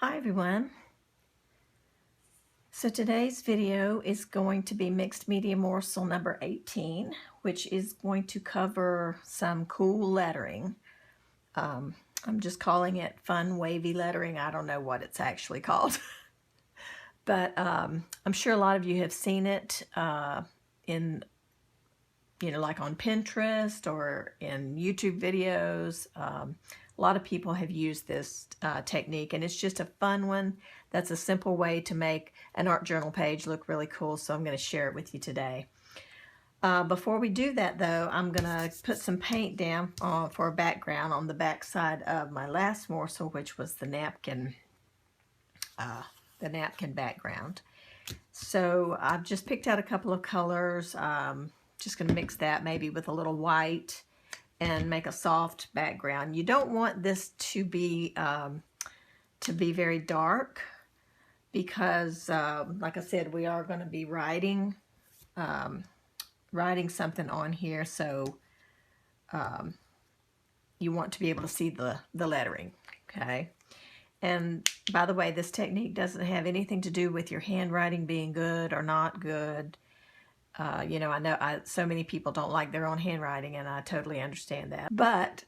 Hi everyone. So today's video is going to be Mixed Media Morsel number 18, which is going to cover some cool lettering. I'm just calling it fun wavy lettering. I don't know what it's actually called. But I'm sure a lot of you have seen it in, like on Pinterest or in YouTube videos. A lot of people have used this technique, and it's just a fun one. That's a simple way to make an art journal page look really cool, so I'm going to share it with you today. Before we do that, though, I'm going to put some paint down for a background on the back side of my last morsel, which was the napkin background. So I've just picked out a couple of colors. Just going to mix that maybe with a little white and make a soft background. You don't want this to be very dark because, like I said, we are going to be writing something on here, so you want to be able to see the lettering, okay? And by the way, this technique doesn't have anything to do with your handwriting being good or not good. I know so many people don't like their own handwriting, and I totally understand that. But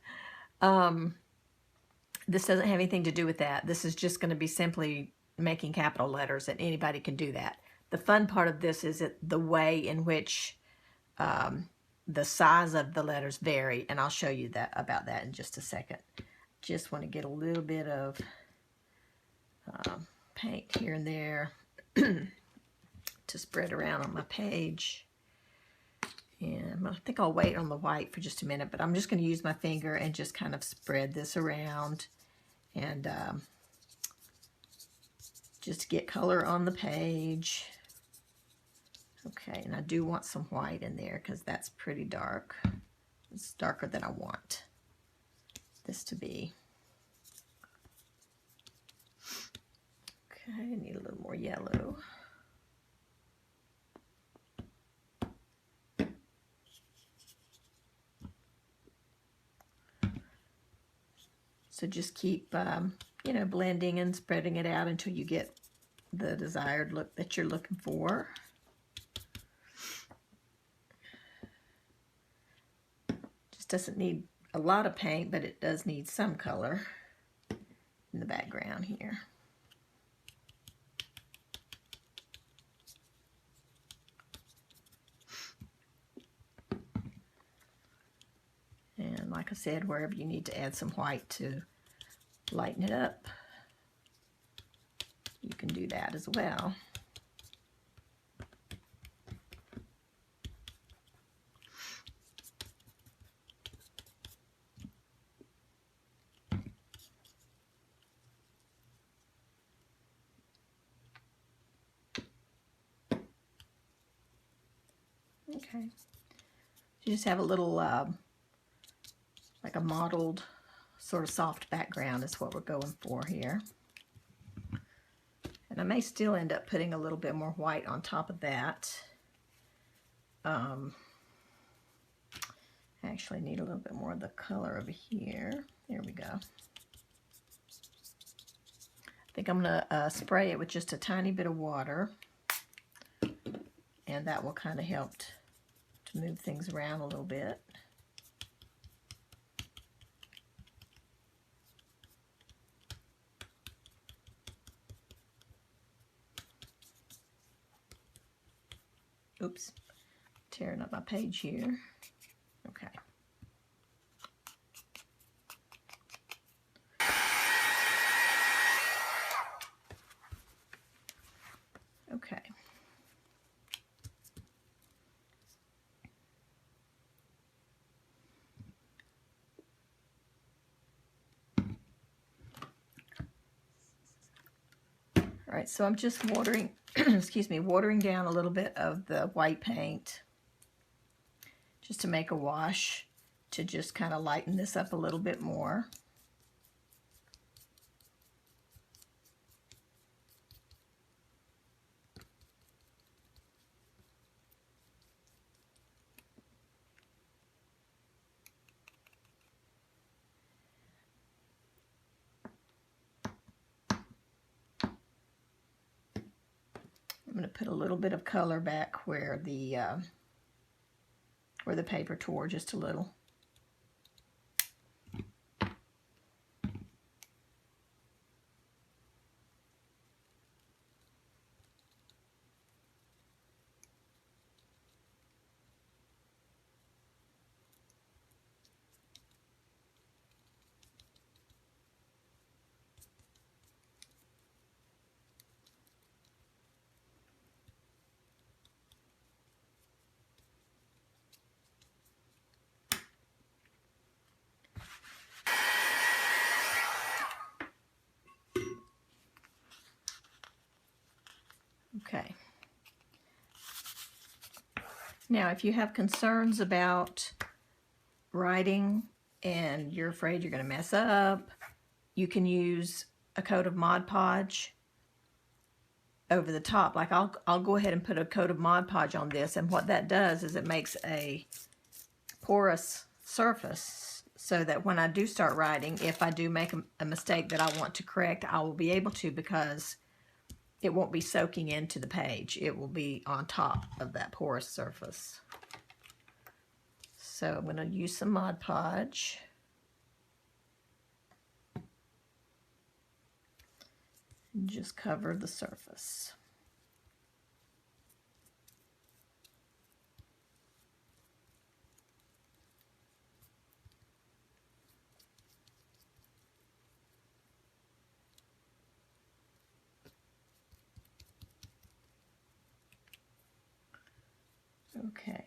this doesn't have anything to do with that. This is just going to be simply making capital letters, and anybody can do that. The fun part of this is the way in which the size of the letters vary, and I'll show you about that in just a second. Just want to get a little bit of paint here and there to spread around on my page. And I think I'll wait on the white for just a minute, but I'm just going to use my finger and just kind of spread this around and just get color on the page. Okay, and I do want some white in there because that's pretty dark. It's darker than I want this to be. Okay, I need a little more yellow. So just keep, blending and spreading it out until you get the desired look that you're looking for. Just doesn't need a lot of paint, but it does need some color in the background here. And like I said, wherever you need to add some white to lighten it up, you can do that as well. Okay. You just have a little, like a mottled, sort of soft background is what we're going for here. And I may still end up putting a little bit more white on top of that. I actually need a little bit more of the color over here. There we go. I think I'm going to spray it with just a tiny bit of water, and that will kind of help to move things around a little bit. Oops, tearing up my page here. Okay. Okay. All right, so I'm just watering, watering down a little bit of the white paint just to make a wash to just kind of lighten this up a little bit more. going to put a little bit of color back where the paper tore, just a little. Okay. Now, if you have concerns about writing and you're afraid you're going to mess up, you can use a coat of Mod Podge over the top. Like I'll go ahead and put a coat of Mod Podge on this, and what that does is it makes a porous surface so that when I do start writing, if I do make a mistake that I want to correct, I will be able to, because it won't be soaking into the page. It will be on top of that porous surface. So I'm going to use some Mod Podge. And just cover the surface. Okay.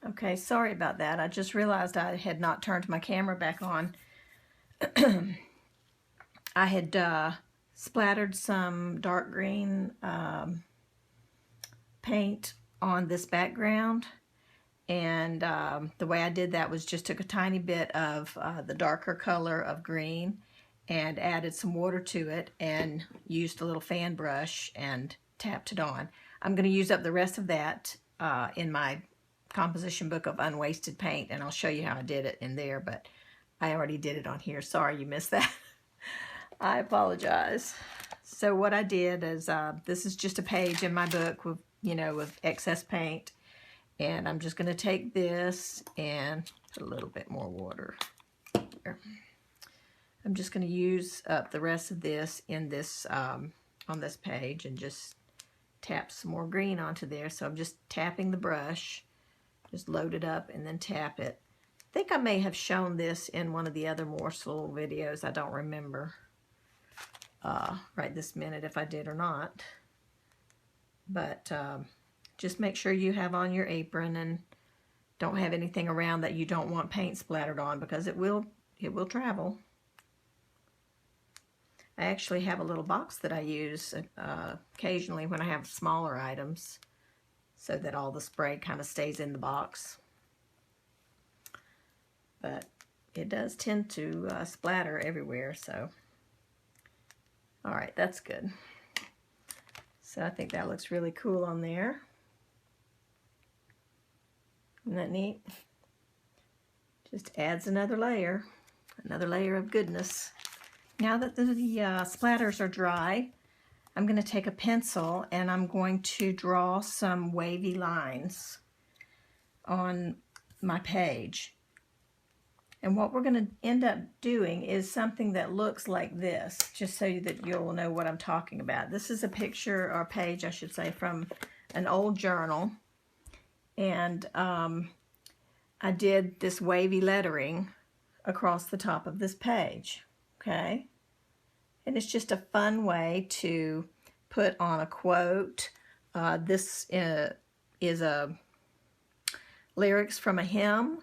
Okay, sorry about that. I just realized I had not turned my camera back on. I had splattered some dark green paint on this background, and the way I did that was just took a tiny bit of the darker color of green and added some water to it and used a little fan brush and tapped it on. I'm going to use up the rest of that in my composition book of unwasted paint, and I'll show you how I did it in there, but I already did it on here. Sorry you missed that. I apologize. So what I did is, this is just a page in my book with, with excess paint, and I'm just going to take this and put a little bit more water there. I'm just going to use up the rest of this in this on this page and just tap some more green onto there. So I'm just tapping the brush, just load it up and then tap it. I think I may have shown this in one of the other morsel videos. I don't remember right this minute if I did or not. But just make sure you have on your apron and don't have anything around that you don't want paint splattered on, because it will travel. I actually have a little box that I use occasionally when I have smaller items, so that all the spray kind of stays in the box. But it does tend to splatter everywhere, so. All right, that's good. So I think that looks really cool on there. Isn't that neat? Just adds another layer of goodness. Now that the splatters are dry, I'm going to take a pencil and I'm going to draw some wavy lines on my page. And what we're going to end up doing is something that looks like this, just so that you'll know what I'm talking about. This is a picture, or page I should say, from an old journal. And I did this wavy lettering across the top of this page. Okay, and it's just a fun way to put on a quote. This is a lyrics from a hymn,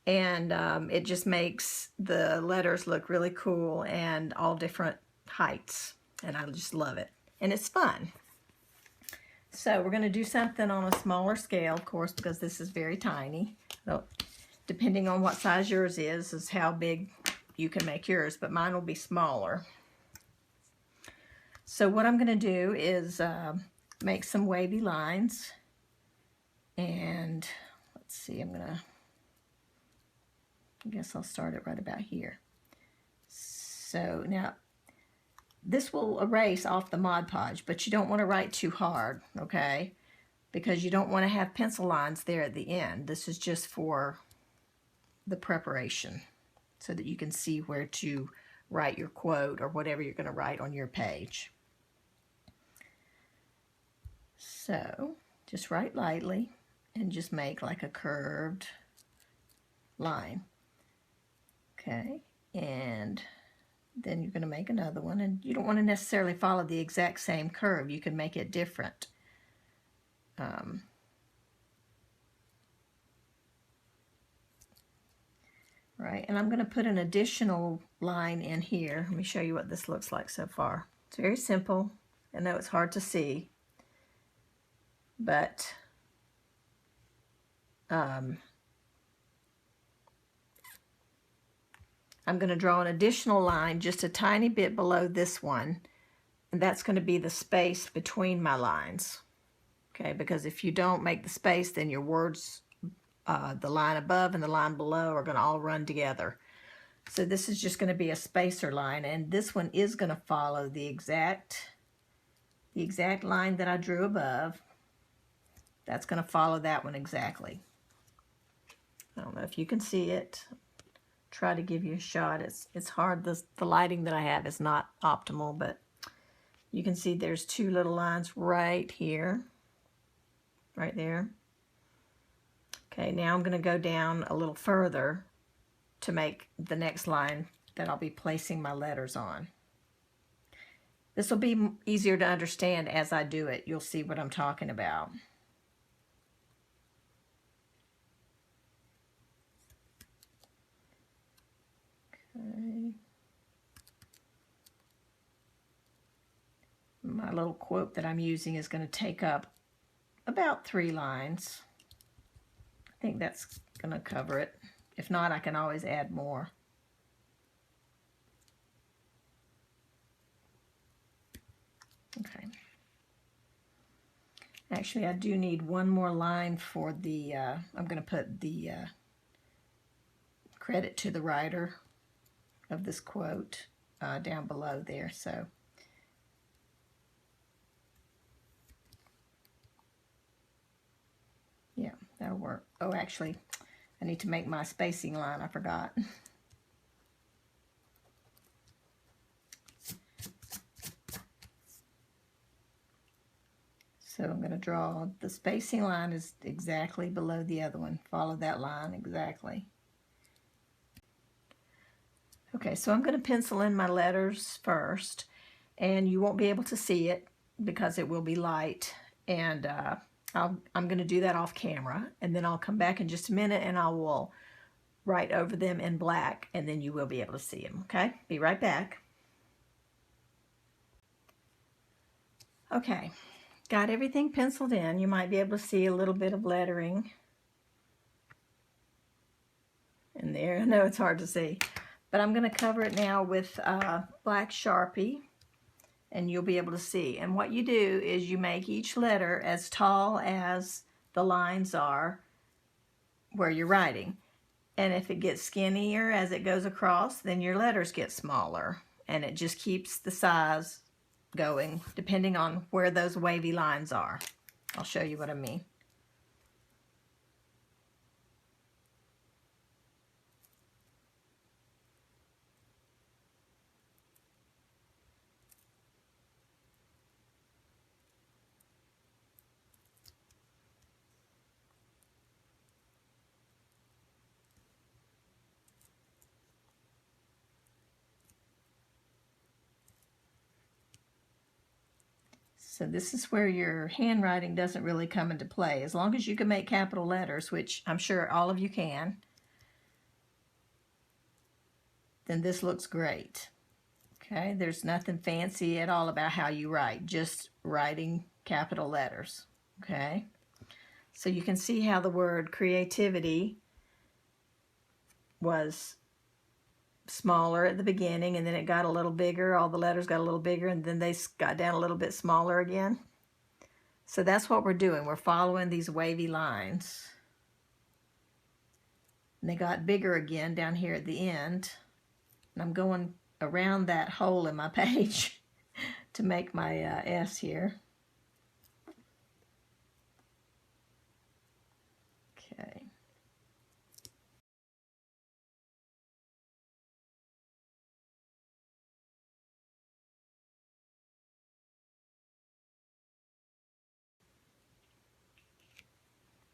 and it just makes the letters look really cool and all different heights, and I just love it, and it's fun. So we're going to do something on a smaller scale, of course, because this is very tiny. So depending on what size yours is how big you can make yours, but mine will be smaller. So what I'm going to do is make some wavy lines, and let's see, I'm going to I guess I'll start it right about here. So now this will erase off the Mod Podge, but you don't want to write too hard, okay? Because you don't want to have pencil lines there at the end. This is just for the preparation so that you can see where to write your quote or whatever you're going to write on your page. So just write lightly and just make like a curved line. Okay, and then you're going to make another one, and you don't want to necessarily follow the exact same curve. You can make it different. Right, and I'm going to put an additional line in here. Let me show you what this looks like so far. It's very simple. I know it's hard to see, but I'm going to draw an additional line just a tiny bit below this one, and that's going to be the space between my lines. Okay, because if you don't make the space, then your words, the line above and the line below, are going to all run together. So this is just going to be a spacer line, and this one is going to follow the exact line that I drew above. That's going to follow that one exactly. I don't know if you can see it. Try to give you a shot. It's hard. The lighting that I have is not optimal, but you can see there's two little lines right here, right there. Okay, now I'm going to go down a little further to make the next line that I'll be placing my letters on. This will be easier to understand as I do it. You'll see what I'm talking about. Okay. My little quote that I'm using is going to take up about 3 lines. I think that's going to cover it. If not, I can always add more. Okay. Actually, I do need one more line for the, I'm going to put the credit to the writer of this quote down below there. So yeah, that'll work. Oh, actually, I need to make my spacing line. I forgot. So I'm going to draw the spacing line is exactly below the other one. Follow that line exactly. Okay, so I'm going to pencil in my letters first, and you won't be able to see it because it will be light, and I'm going to do that off camera, and then I'll come back in just a minute and I will write over them in black, and then you will be able to see them. Okay, be right back. Okay, got everything penciled in. You might be able to see a little bit of lettering in there. I know it's hard to see, but I'm going to cover it now with black Sharpie, and you'll be able to see. And what you do is you make each letter as tall as the lines are where you're writing. And if it gets skinnier as it goes across, then your letters get smaller. And it just keeps the size going depending on where those wavy lines are. I'll show you what I mean. So this is where your handwriting doesn't really come into play. As long as you can make capital letters, which I'm sure all of you can, then this looks great. Okay, there's nothing fancy at all about how you write, just writing capital letters. Okay, so you can see how the word creativity was smaller at the beginning, and then it got a little bigger. All the letters got a little bigger, and then they got down a little bit smaller again. So that's what we're doing. We're following these wavy lines. And they got bigger again down here at the end. And I'm going around that hole in my page to make my S here. Okay.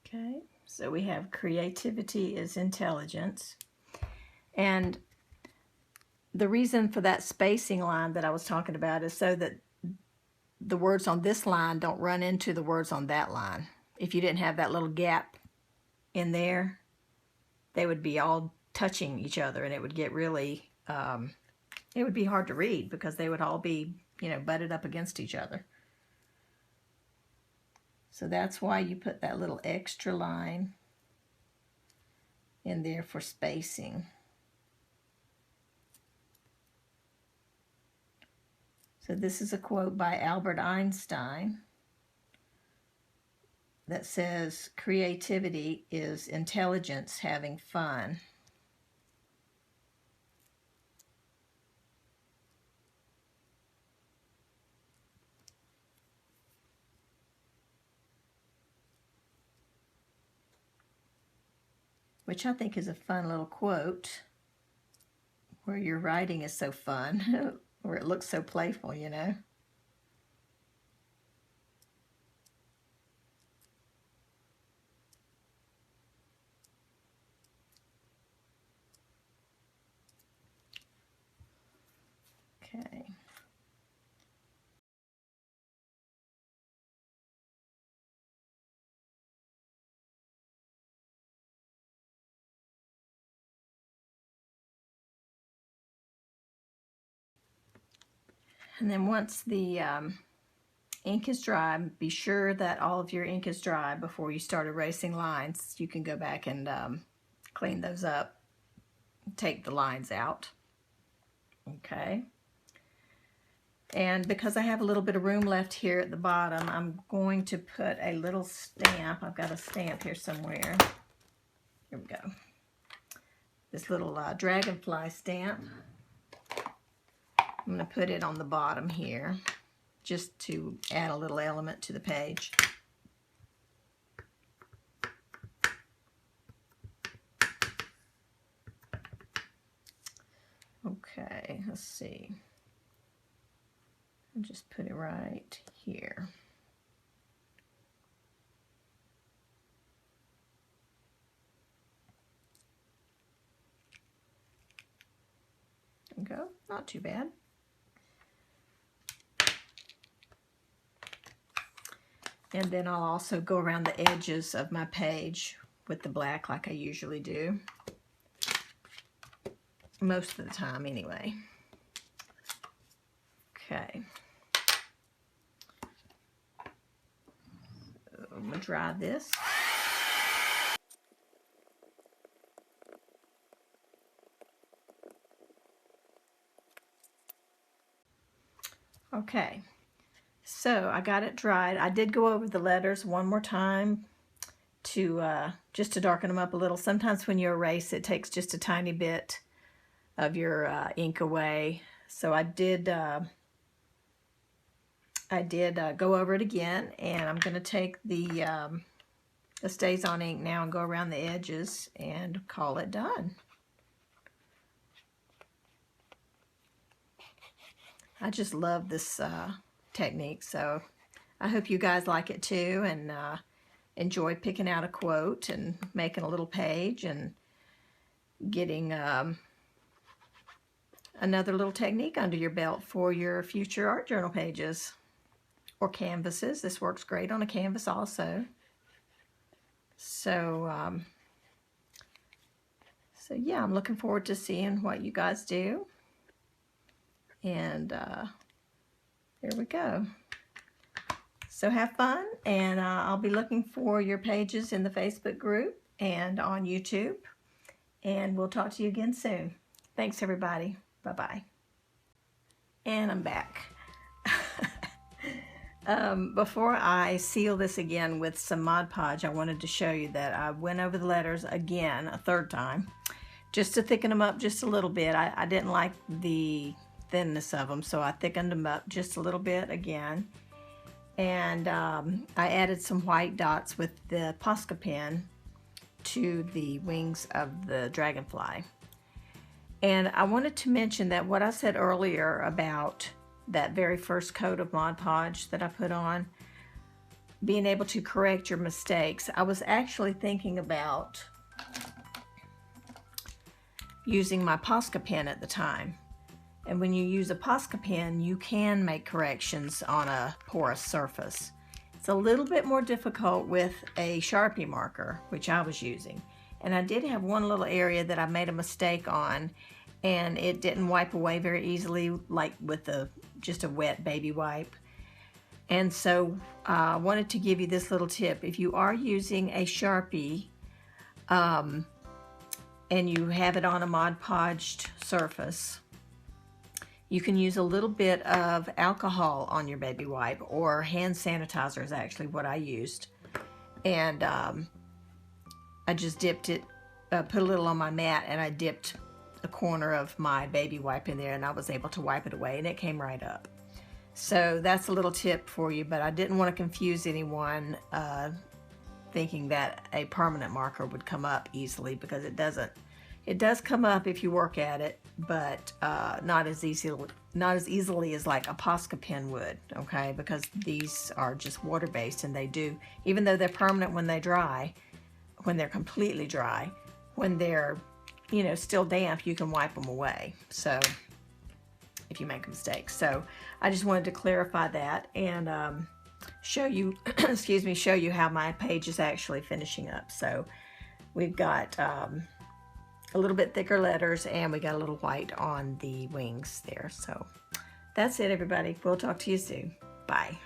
Okay, so we have creativity is intelligence. And the reason for that spacing line that I was talking about is so that the words on this line don't run into the words on that line. If you didn't have that little gap in there, they would be all touching each other, and it would get really, it would be hard to read because they would all be, you know, butted up against each other. So that's why you put that little extra line in there for spacing. So this is a quote by Albert Einstein that says, creativity is intelligence having fun. Which I think is a fun little quote, where your writing is so fun, where it looks so playful, you know. Okay. And then once the ink is dry, be sure that all of your ink is dry before you start erasing lines. You can go back and clean those up, take the lines out. Okay. And because I have a little bit of room left here at the bottom, I'm going to put a little stamp. I've got a stamp here somewhere. Here we go. This little dragonfly stamp. I'm going to put it on the bottom here just to add a little element to the page. Okay, let's see. I'll just put it right here. There we go, not too bad. And then I'll also go around the edges of my page with the black like I usually do. Most of the time anyway. Okay. So I'm going to dry this. Okay. So I got it dried. I did go over the letters one more time to just to darken them up a little. Sometimes when you erase, it takes just a tiny bit of your ink away. So I did go over it again, and I'm going to take the Stays On ink now and go around the edges and call it done. I just love this technique, so I hope you guys like it too, and enjoy picking out a quote and making a little page and getting another little technique under your belt for your future art journal pages or canvases. This works great on a canvas also. So, so yeah, I'm looking forward to seeing what you guys do. And there we go. So have fun, and I'll be looking for your pages in the Facebook group and on YouTube. And we'll talk to you again soon. Thanks, everybody. Bye-bye. And I'm back. Before I seal this again with some Mod Podge, I wanted to show you that I went over the letters again a third time, just to thicken them up just a little bit. I didn't like the thinness of them, so I thickened them up just a little bit again. And I added some white dots with the Posca pen to the wings of the dragonfly. And I wanted to mention that what I said earlier about that very first coat of Mod Podge that I put on, being able to correct your mistakes, I was actually thinking about using my Posca pen at the time. And when you use a Posca pen, you can make corrections on a porous surface. It's a little bit more difficult with a Sharpie marker, which I was using. And I did have one little area that I made a mistake on, and it didn't wipe away very easily, like with just a wet baby wipe. And so I wanted to give you this little tip. If you are using a Sharpie and you have it on a Mod Podged surface, you can use a little bit of alcohol on your baby wipe, or hand sanitizer is actually what I used. And I just dipped it, put a little on my mat, and I dipped a corner of my baby wipe in there, and I was able to wipe it away, and it came right up. So that's a little tip for you, but I didn't want to confuse anyone thinking that a permanent marker would come up easily, because it doesn't. It does come up if you work at it, but not as easily as like a Posca pen would, okay? Because these are just water-based, and they do, even though they're permanent when they dry, when they're completely dry, when they're, you know, still damp, you can wipe them away. So if you make a mistake. So I just wanted to clarify that and show you, excuse me, show you how my page is actually finishing up. So we've got a little bit thicker letters, and we got a little white on the wings there. So that's it, everybody. We'll talk to you soon. Bye.